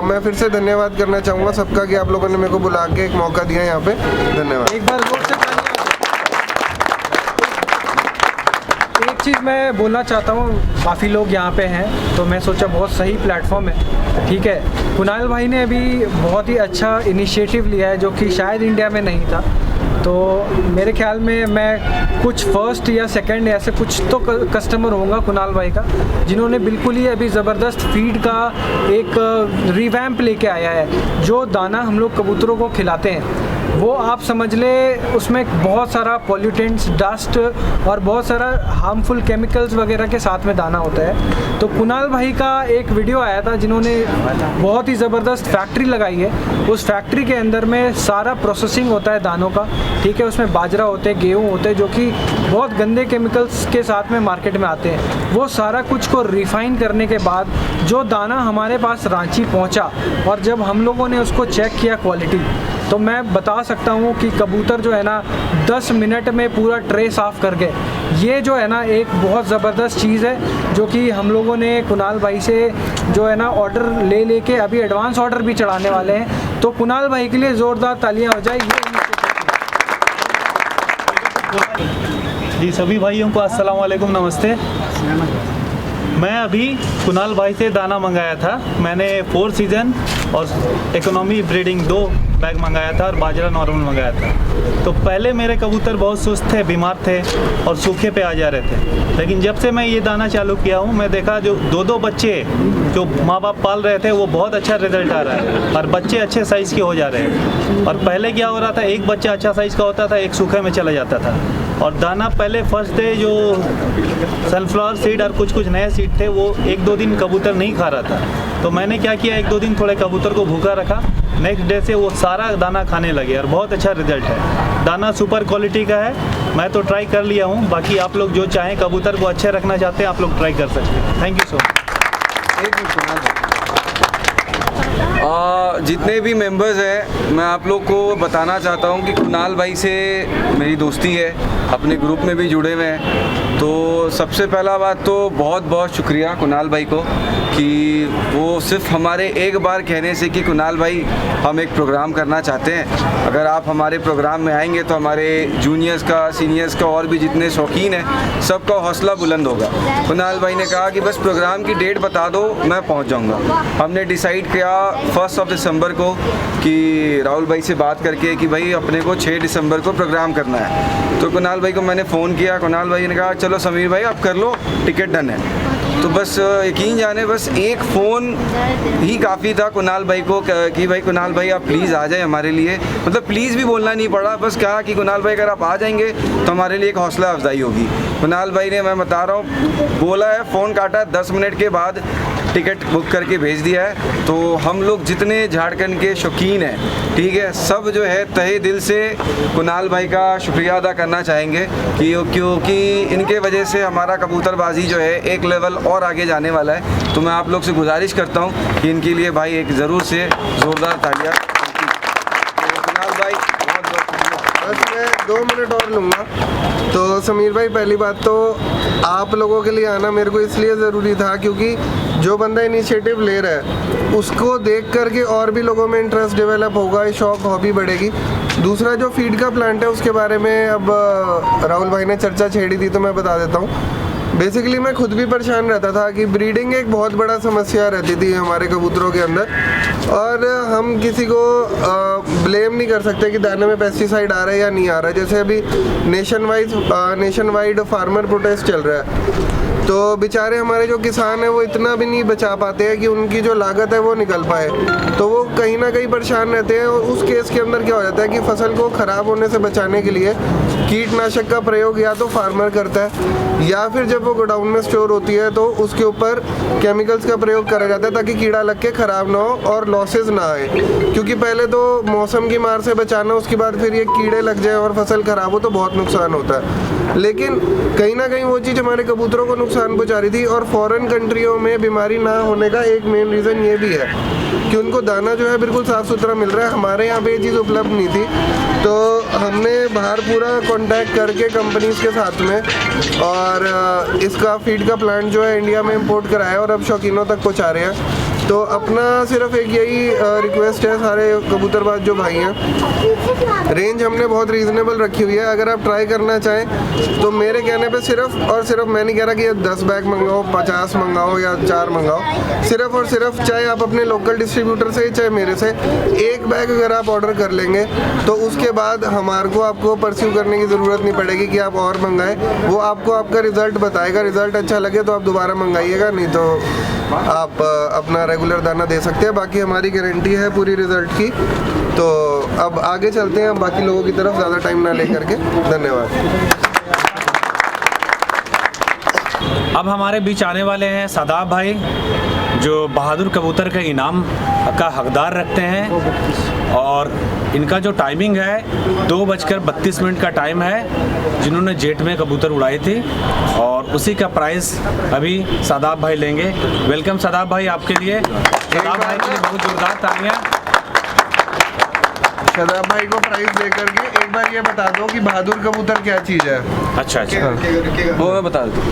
मैं फिर से धन्यवाद करना चाहूँगा सबका कि आप लोगों ने मेरे को बुला के एक मौका दिया यहाँ पे, धन्यवाद। एक बार जोर से एक चीज़ मैं बोलना चाहता हूँ, काफ़ी लोग यहाँ पे हैं तो मैं सोचा बहुत सही प्लेटफॉर्म है, ठीक है। कुणाल भाई ने अभी बहुत ही अच्छा इनिशिएटिव लिया है जो कि शायद इंडिया में नहीं था। तो मेरे ख्याल में मैं कुछ फर्स्ट या सेकंड ऐसे कुछ तो कस्टमर होगा कुणाल भाई का, जिन्होंने बिल्कुल ही अभी ज़बरदस्त फीड का एक रिवैम्प लेके आया है। जो दाना हम लोग कबूतरों को खिलाते हैं वो आप समझ ले उसमें बहुत सारा पॉल्यूटेंट्स, डस्ट और बहुत सारा हार्मफुल केमिकल्स वगैरह के साथ में दाना होता है। तो कुणाल भाई का एक वीडियो आया था जिन्होंने बहुत ही ज़बरदस्त फैक्ट्री लगाई है। उस फैक्ट्री के अंदर में सारा प्रोसेसिंग होता है दानों का, ठीक है। उसमें बाजरा होते हैं, गेहूँ होते हैं जो कि बहुत गंदे केमिकल्स के साथ में मार्केट में आते हैं। वो सारा कुछ को रिफ़ाइन करने के बाद जो दाना हमारे पास रांची पहुँचा और जब हम लोगों ने उसको चेक किया क्वालिटी, तो मैं बता सकता हूँ कि कबूतर जो है ना 10 मिनट में पूरा ट्रे साफ़ कर गए। ये जो है ना एक बहुत ज़बरदस्त चीज़ है जो कि हम लोगों ने कुणाल भाई से जो है ना ऑर्डर ले के अभी एडवांस ऑर्डर भी चढ़ाने वाले हैं। तो कुणाल भाई के लिए ज़ोरदार तालियां हो जाए। जी सभी भाइयों को अस्सलाम वालेकुम, नमस्ते। मैं अभी कुणाल भाई से दाना मंगाया था। मैंने 4 सीज़न और इकोनॉमी ब्रीडिंग 2 बैग मंगाया था और बाजरा नॉर्मल मंगाया था। तो पहले मेरे कबूतर बहुत सुस्त थे, बीमार थे और सूखे पे आ जा रहे थे। लेकिन जब से मैं ये दाना चालू किया हूँ, मैं देखा जो 2-2 बच्चे जो माँ बाप पाल रहे थे वो बहुत अच्छा रिजल्ट आ रहा है और बच्चे अच्छे साइज़ के हो जा रहे हैं। और पहले क्या हो रहा था, एक बच्चा अच्छा साइज़ का होता था, एक सूखे में चला जाता था। और दाना पहले फर्स्ट डे जो सनफ्लावर सीड और कुछ नए सीड थे वो 1-2 दिन कबूतर नहीं खा रहा था। तो मैंने क्या किया, 1-2 दिन थोड़े कबूतर को भूखा रखा, नेक्स्ट डे से वो सारा दाना खाने लगे और बहुत अच्छा रिजल्ट है। दाना सुपर क्वालिटी का है, मैं तो ट्राई कर लिया हूँ। बाकी आप लोग जो चाहें कबूतर को अच्छे रखना चाहते हैं आप लोग ट्राई कर सकते हैं। Thank you so much. जितने भी मेंबर्स हैं मैं आप लोग को बताना चाहता हूं कि कुणाल भाई से मेरी दोस्ती है, अपने ग्रुप में भी जुड़े हुए हैं। तो सबसे पहला बात तो बहुत बहुत शुक्रिया कुणाल भाई को कि वो सिर्फ हमारे एक बार कहने से कि कुणाल भाई हम एक प्रोग्राम करना चाहते हैं, अगर आप हमारे प्रोग्राम में आएंगे तो हमारे जूनियर्स का, सीनियर्स का और भी जितने शौकीन हैं सबका हौसला बुलंद होगा। कुणाल भाई ने कहा कि बस प्रोग्राम की डेट बता दो, मैं पहुंच जाऊंगा। हमने डिसाइड किया 1 दिसंबर को कि राहुल भाई से बात करके कि भाई अपने को 6 दिसंबर को प्रोग्राम करना है। तो कुणाल भाई को मैंने फ़ोन किया, कुणाल भाई ने कहा चलो समीर भाई आप कर लो, टिकट डन है। तो बस यकीन जाने बस एक फ़ोन ही काफ़ी था कुणाल भाई को कि भाई कुणाल भाई आप प्लीज़ आ जाए हमारे लिए, मतलब प्लीज़ भी बोलना नहीं पड़ा, बस कहा कि कुणाल भाई अगर आप आ जाएंगे तो हमारे लिए एक हौसला अफजाई होगी। कुणाल भाई ने, मैं बता रहा हूँ, बोला है, फ़ोन काटा 10 मिनट के बाद टिकट बुक करके भेज दिया है। तो हम लोग जितने झारखंड के शौकीन हैं, ठीक है, सब जो है तहे दिल से कुणाल भाई का शुक्रिया अदा करना चाहेंगे क्योंकि इनके वजह से हमारा कबूतरबाजी जो है एक लेवल और आगे जाने वाला है। तो मैं आप लोग से गुजारिश करता हूँ कि इनके लिए भाई एक ज़रूर से ज़ोरदार तालियां। कुणाल भाई बस मैं 2 मिनट और लूँगा। तो समीर भाई, पहली बात तो आप लोगों के लिए आना मेरे को इसलिए ज़रूरी था क्योंकि जो बंदा इनिशिएटिव ले रहा है उसको देख करके और भी लोगों में इंटरेस्ट डेवलप होगा, शौक हॉबी बढ़ेगी। दूसरा जो फीड का प्लांट है उसके बारे में अब राहुल भाई ने चर्चा छेड़ी थी तो मैं बता देता हूँ। बेसिकली मैं खुद भी परेशान रहता था कि ब्रीडिंग एक बहुत बड़ा समस्या रहती थी हमारे कबूतरों के अंदर, और हम किसी को ब्लेम नहीं कर सकते कि दाने में पेस्टिसाइड आ रहा है या नहीं आ रहा है। जैसे अभी नेशन वाइड फार्मर प्रोटेस्ट चल रहा है, तो बेचारे हमारे जो किसान हैं वो इतना भी नहीं बचा पाते हैं कि उनकी जो लागत है वो निकल पाए, तो वो कहीं ना कहीं परेशान रहते हैं। और उस केस के अंदर क्या हो जाता है कि फसल को ख़राब होने से बचाने के लिए कीटनाशक का प्रयोग या तो फार्मर करता है या फिर जब वो गोडाउन में स्टोर होती है तो उसके ऊपर केमिकल्स का प्रयोग करा जाता है ताकि कीड़ा लग के ख़राब ना हो और लॉसेस ना आए। क्योंकि पहले तो मौसम की मार से बचाना, उसके बाद फिर ये कीड़े लग जाए और फसल ख़राब हो तो बहुत नुकसान होता है। लेकिन कहीं ना कहीं वो चीज़ हमारे कबूतरों को नुकसान पहुंचा रही थी। और फॉरेन कंट्रियों में बीमारी ना होने का एक मेन रीज़न ये भी है कि उनको दाना जो है बिल्कुल साफ़ सुथरा मिल रहा है। हमारे यहाँ पे ये चीज़ उपलब्ध नहीं थी, तो हमने बाहर पूरा कांटेक्ट करके कंपनीज़ के साथ में और इसका फीड का प्लांट जो है इंडिया में इंपोर्ट कराया और अब शौकीनों तक पहुँचा रहे हैं। तो अपना सिर्फ एक यही रिक्वेस्ट है सारे कबूतरबाज जो भाई हैं, रेंज हमने बहुत रीज़नेबल रखी हुई है। अगर आप ट्राई करना चाहें तो मेरे कहने पे सिर्फ और सिर्फ, मैं नहीं कह रहा कि ये 10 बैग मंगाओ, 50 मंगाओ या 4 मंगाओ, सिर्फ और सिर्फ चाहे आप अपने लोकल डिस्ट्रीब्यूटर से चाहे मेरे से 1 बैग अगर आप ऑर्डर कर लेंगे तो उसके बाद हमारे को आपको परस्यू करने की ज़रूरत नहीं पड़ेगी कि आप और मंगाएं। वो आपको आपका रिज़ल्ट बताएगा, रिज़ल्ट अच्छा लगे तो आप दोबारा मंगाइएगा, नहीं तो आप अपना रेगुलर दाना दे सकते हैं। बाकी हमारी गारंटी है पूरी रिज़ल्ट की। तो अब आगे चलते हैं, अब बाकी लोगों की तरफ ज़्यादा टाइम ना लेकर के। धन्यवाद। अब हमारे बीच आने वाले हैं शादाब भाई, जो बहादुर कबूतर के इनाम का हकदार रखते हैं। और इनका जो टाइमिंग है 2:32 का टाइम है, जिन्होंने जेट में कबूतर उड़ाए थे, और उसी का प्राइस अभी शादाब भाई लेंगे। वेलकम शादाब भाई आपके लिए। शादाब भाई के लिए बहुत जोरदार तालियां। शादाब भाई को प्राइस देकर के एक बार ये बता दो कि बहादुर कबूतर क्या चीज़ है। अच्छा अच्छा, वो मैं बता देता हूँ।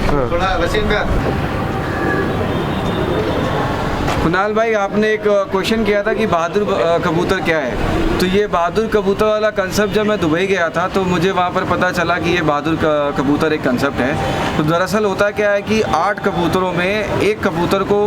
कुणाल भाई, आपने एक क्वेश्चन किया था कि बहादुर कबूतर क्या है। तो ये बहादुर कबूतर वाला कंसेप्ट जब मैं दुबई गया था तो मुझे वहाँ पर पता चला कि ये बहादुर कबूतर एक कंसेप्ट है। तो दरअसल होता क्या है कि 8 कबूतरों में एक कबूतर को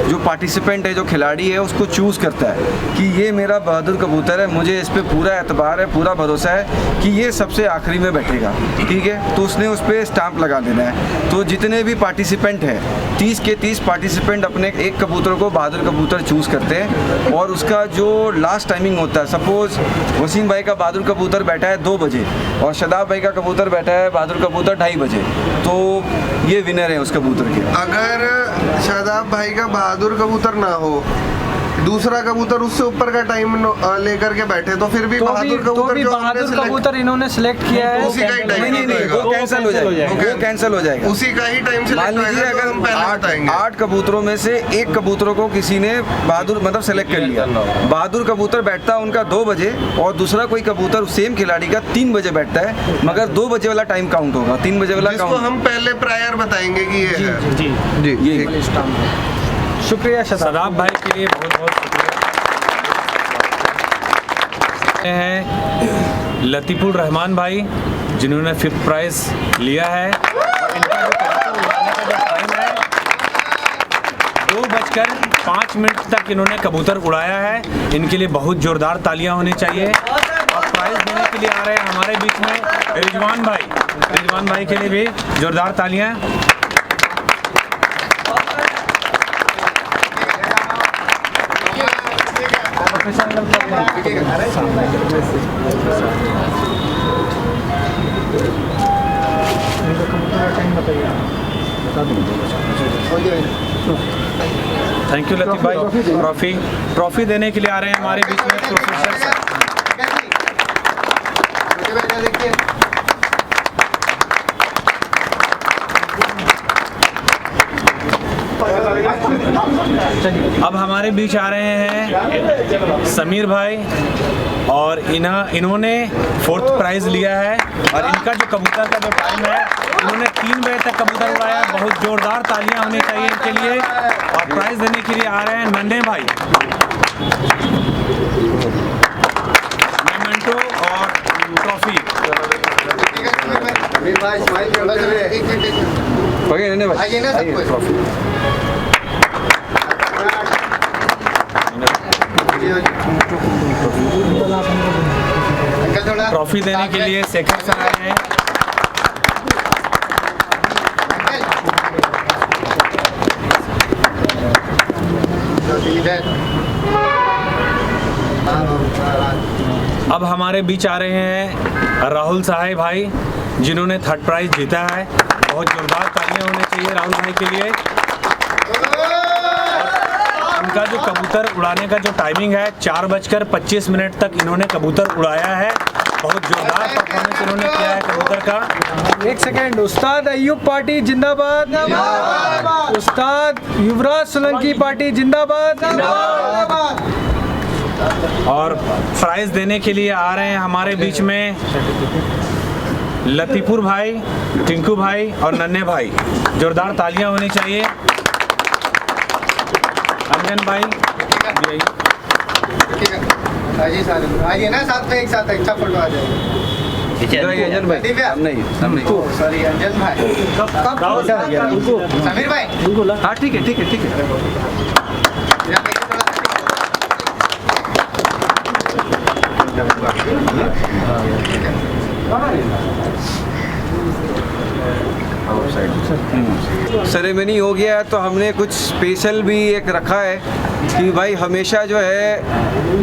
जो पार्टिसिपेंट है, जो खिलाड़ी है, उसको चूज़ करता है कि ये मेरा बहादुर कबूतर है, मुझे इस पर पूरा एतबार है, पूरा भरोसा है कि ये सबसे आखिरी में बैठेगा, ठीक है। तो उसने उस पर स्टाम्प लगा देना है। तो जितने भी पार्टिसिपेंट हैं, 30 के 30 पार्टिसिपेंट अपने एक कबूतर को बहादुर कबूतर चूज़ करते हैं, और उसका जो लास्ट टाइमिंग होता है, सपोज़ वसीम भाई का बहादुर कबूतर बैठा है 2 बजे और शादाब भाई का कबूतर बैठा है बहादुर कबूतर 2:30 बजे, तो ये विनर है उस कबूतर के। अगर शादाब भाई का बहादुर कबूतर ना हो, दूसरा कबूतर उससे ऊपर का टाइम लेकर के बैठे, तो फिर भी बहादुर कबूतर इन्होंने सिलेक्ट किया है, उसी का ही टाइम वो कैंसिल हो जाएगा, वो कैंसिल हो जाएगा, उसी का ही टाइम से। मान लीजिए अगर 8 कबूतरों में से एक कबूतरों को किसी ने बहादुर मतलब सेलेक्ट कर लिया, बहादुर कबूतर बैठता है उनका 2 बजे और दूसरा कोई कबूतर सेम खिलाड़ी का 3 बजे बैठता है, मगर 2 बजे वाला टाइम काउंट होगा, 3 बजे वाला काउंट हम पहले प्रायर बताएंगे कि ये है। जी ये शुक्रिया शादाब भाई के लिए बहुत बहुत शुक्रिया है। लतीफुर रहमान भाई, जिन्होंने 5th प्राइज लिया है। इनका जो कबूतर उड़ाने का जो टाइम है 2:05 तक इन्होंने कबूतर उड़ाया है। इनके लिए बहुत जोरदार तालियां होनी चाहिए। और प्राइज देने के लिए आ रहे हैं हमारे बीच में रिजवान भाई, रिजवान भाई के लिए भी जोरदार तालियां। टाइम बताइए, बता दूँ। थैंक यू लतीफ़ भाई। ट्रॉफी देने के लिए आ रहे हैं हमारे बीच में प्रोफेसर सर। अब हमारे बीच आ रहे हैं समीर भाई और इन्होंने 4th प्राइज़ लिया है और इनका जो कबूतर का जो टाइम है, इन्होंने 3 बजे तक कबूतर उड़ाया। बहुत जोरदार तालियां होनी चाहिए इनके लिए। और प्राइज़ देने के लिए आ रहे हैं नन्हे भाई, मेमेंटो और ट्रॉफी। ट्रॉफी देने के लिए शेखर सर आए हैं। अब हमारे बीच आ रहे हैं राहुल साहब भाई, जिन्होंने 3rd प्राइज़ जीता है। बहुत जोरदार तालियां होनी चाहिए राहुल भाई के लिए। इनका जो कबूतर उड़ाने का जो टाइमिंग है 4:25 तक इन्होंने कबूतर उड़ाया है। बहुत जोरदार परफॉर्मेंस इन्होंने किया है कबूतर का। 1 सेकेंड। उस्ताद अय्यूब पार्टी जिंदाबाद, उस्ताद युवराज सोलंकी पार्टी जिंदाबाद। और प्राइज़ देने के लिए आ रहे हैं हमारे बीच में लतीपुर भाई, टिंकू भाई और नन्हे भाई। जोरदार तालियां होनी चाहिए। अंजन भाई आइए ना साथ में, एक साथ अच्छा फोटो आ जाएगा। अंजन भाई सामने सॉरी अंजन भाई, समीर भाई। हाँ ठीक है। सेरेमनी हो गया है तो हमने कुछ स्पेशल भी एक रखा है कि भाई हमेशा जो है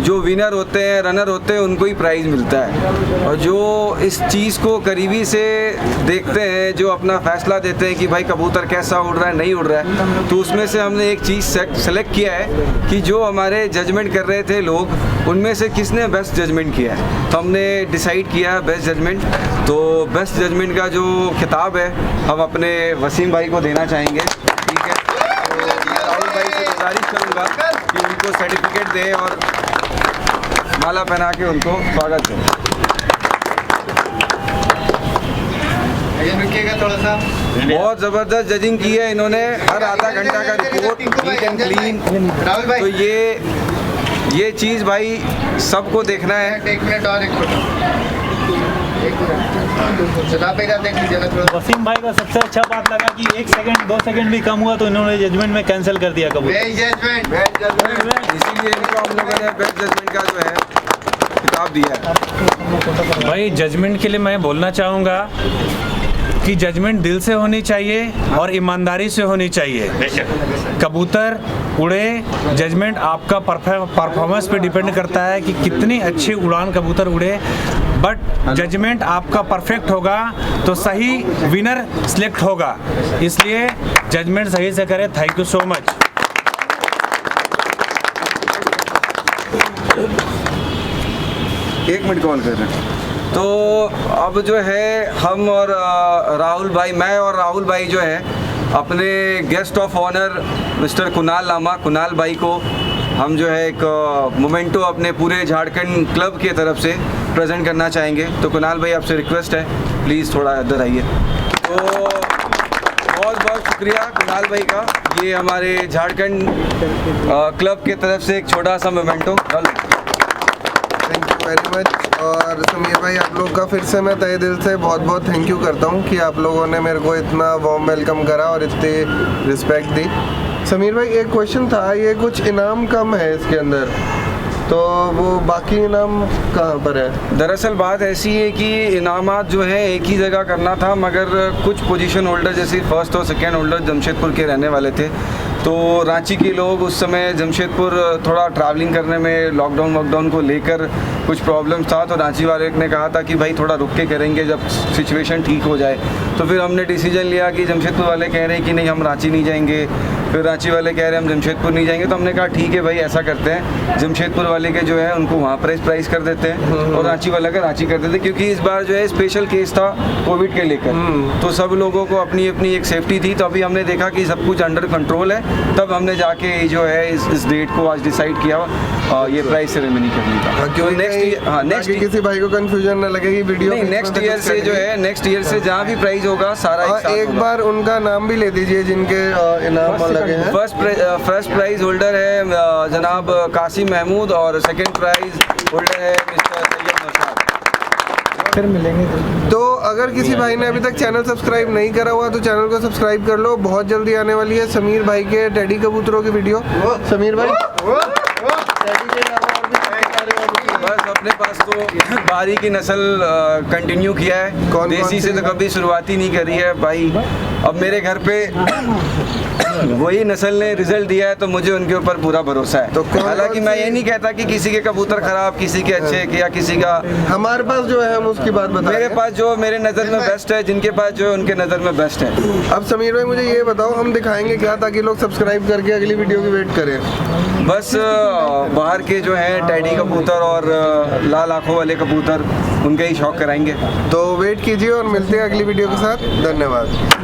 जो विनर होते हैं, रनर होते हैं, उनको ही प्राइज़ मिलता है। और जो इस चीज़ को करीबी से देखते हैं, जो अपना फैसला देते हैं कि भाई कबूतर कैसा उड़ रहा है, नहीं उड़ रहा है, तो उसमें से हमने एक चीज़ सेलेक्ट किया है कि जो हमारे जजमेंट कर रहे थे लोग, उनमें से किसने बेस्ट जजमेंट किया है। तो हमने डिसाइड किया बेस्ट जजमेंट। तो बेस्ट जजमेंट का जो खिताब है हम अपने वसीम भाई को देना चाहेंगे। ठीक है, तो राहुल भाई से गुजारिश करूँगा कि उनको सर्टिफिकेट दें और माला पहना के उनको स्वागत करें। थोड़ा सा बहुत ज़बरदस्त जजिंग की है इन्होंने। हर आधा घंटा का report neat and clean. Rahul भाई, तो ये चीज़ भाई सबको देखना है। 1 मिनट और, 1 फोटो देख लीजिए ना थोड़ा। वसीम भाई का सबसे अच्छा बात लगा कि 1 सेकंड 2 सेकंड भी कम हुआ तो इन्होंने जजमेंट में कैंसिल कर दिया कबूतर। इसीलिए इनको हम लोगों ने बेस्ट जजमेंट का जो है खिताब दिया है। भाई जजमेंट के लिए मैं बोलना चाहूँगा कि जजमेंट दिल से होनी चाहिए और ईमानदारी से होनी चाहिए। कबूतर उड़े, जजमेंट आपका परफॉर्मेंस पे डिपेंड करता है कि कितनी अच्छी उड़ान कबूतर उड़े। बट जजमेंट आपका परफेक्ट होगा तो सही विनर सिलेक्ट होगा, इसलिए जजमेंट सही से करें। Thank you so much. एक मिनट कॉल कर रहे हैं। तो अब जो है हम और राहुल भाई, मैं और राहुल भाई जो है अपने guest of honour mister Kunal Lama, Kunal भाई को हम जो है एक मोमेंटो अपने पूरे झारखंड क्लब की तरफ से प्रेजेंट करना चाहेंगे। तो कुणाल भाई आपसे रिक्वेस्ट है, प्लीज़ थोड़ा इधर आइए। तो बहुत बहुत शुक्रिया कुणाल भाई का, ये हमारे झारखंड क्लब की तरफ से एक छोटा सा memento. Thank you very much. और समीर भाई, आप लोग का फिर से मैं तहे दिल से बहुत बहुत थैंक यू करता हूँ कि आप लोगों ने मेरे को इतना वार्म वेलकम करा और इतनी रिस्पेक्ट दी। समीर भाई, एक क्वेश्चन था, ये कुछ इनाम कम है इसके अंदर, तो वो बाकी इनाम कहाँ पर है? दरअसल बात ऐसी है कि इनामात जो है एक ही जगह करना था, मगर कुछ पोजीशन होल्डर जैसे फर्स्ट और सेकेंड होल्डर जमशेदपुर के रहने वाले थे, तो रांची के लोग उस समय जमशेदपुर थोड़ा ट्रैवलिंग करने में लॉकडाउन को लेकर कुछ प्रॉब्लम्स था, तो रांची वाले ने कहा था कि भाई थोड़ा रुक के करेंगे जब सिचुएशन ठीक हो जाए। तो फिर हमने डिसीजन लिया कि जमशेदपुर वाले कह रहे हैं कि नहीं हम रांची नहीं जाएंगे, फिर रांची वाले कह रहे हैं हम जमशेदपुर नहीं जाएंगे, तो हमने कहा ठीक है भाई ऐसा करते हैं, जमशेदपुर वाले के जो है उनको वहाँ प्राइस कर देते हैं और रांची वाला का रांची कर देते हैं, क्योंकि इस बार जो है स्पेशल केस था कोविड के लेकर, तो सब लोगों को अपनी अपनी एक सेफ्टी थी। तो अभी हमने देखा कि सब कुछ अंडर कंट्रोल है, तब हमने जाके जो है इस डेट को आज डिसाइड किया ये प्राइस सेरेमनी करने का। क्यों नेक्स्ट किसी भाई को कंफ्यूजन न लगेगी वीडियो नहीं, नेक्स्ट ईयर से जो है नेक्स्ट ईयर से जहाँ भी प्राइस होगा सारा एक बार उनका नाम भी ले दीजिए जिनके इनाम लगे हैं। फर्स्ट प्राइज होल्डर है जनाब कासिम महमूद और सेकंड प्राइज होल्डर है मिस्टर सैयद नौशाद। फिर मिलेंगे। तो अगर किसी भाई ने अभी तक चैनल सब्सक्राइब नहीं करा हुआ तो चैनल को सब्सक्राइब कर लो। बहुत जल्दी आने वाली है समीर भाई के टेडी कबूतरों की वीडियो। समीर भाई बस अपने पास तो बारी की नस्ल कंटिन्यू किया है, देसी से तो कभी शुरुआत ही नहीं करी है भाई। अब मेरे घर पे वही नस्ल ने रिजल्ट दिया है तो मुझे उनके ऊपर पूरा भरोसा है। तो हालांकि मैं ये नहीं कहता कि किसी के कबूतर खराब, किसी के अच्छे या किसी का, हमारे पास जो है हम उसकी बात बता। मेरे पास जो मेरे नज़र में बेस्ट है, जिनके पास जो है उनके नज़र में बेस्ट है। अब समीर भाई मुझे ये बताओ हम दिखाएंगे क्या ताकि लोग सब्सक्राइब करके अगली वीडियो की वेट करें? बस बाहर के जो हैं टेडी कबूतर और लाल आंखों वाले कबूतर उनका ही शौक कराएंगे। तो वेट कीजिए और मिलते हैं अगली वीडियो के साथ। धन्यवाद।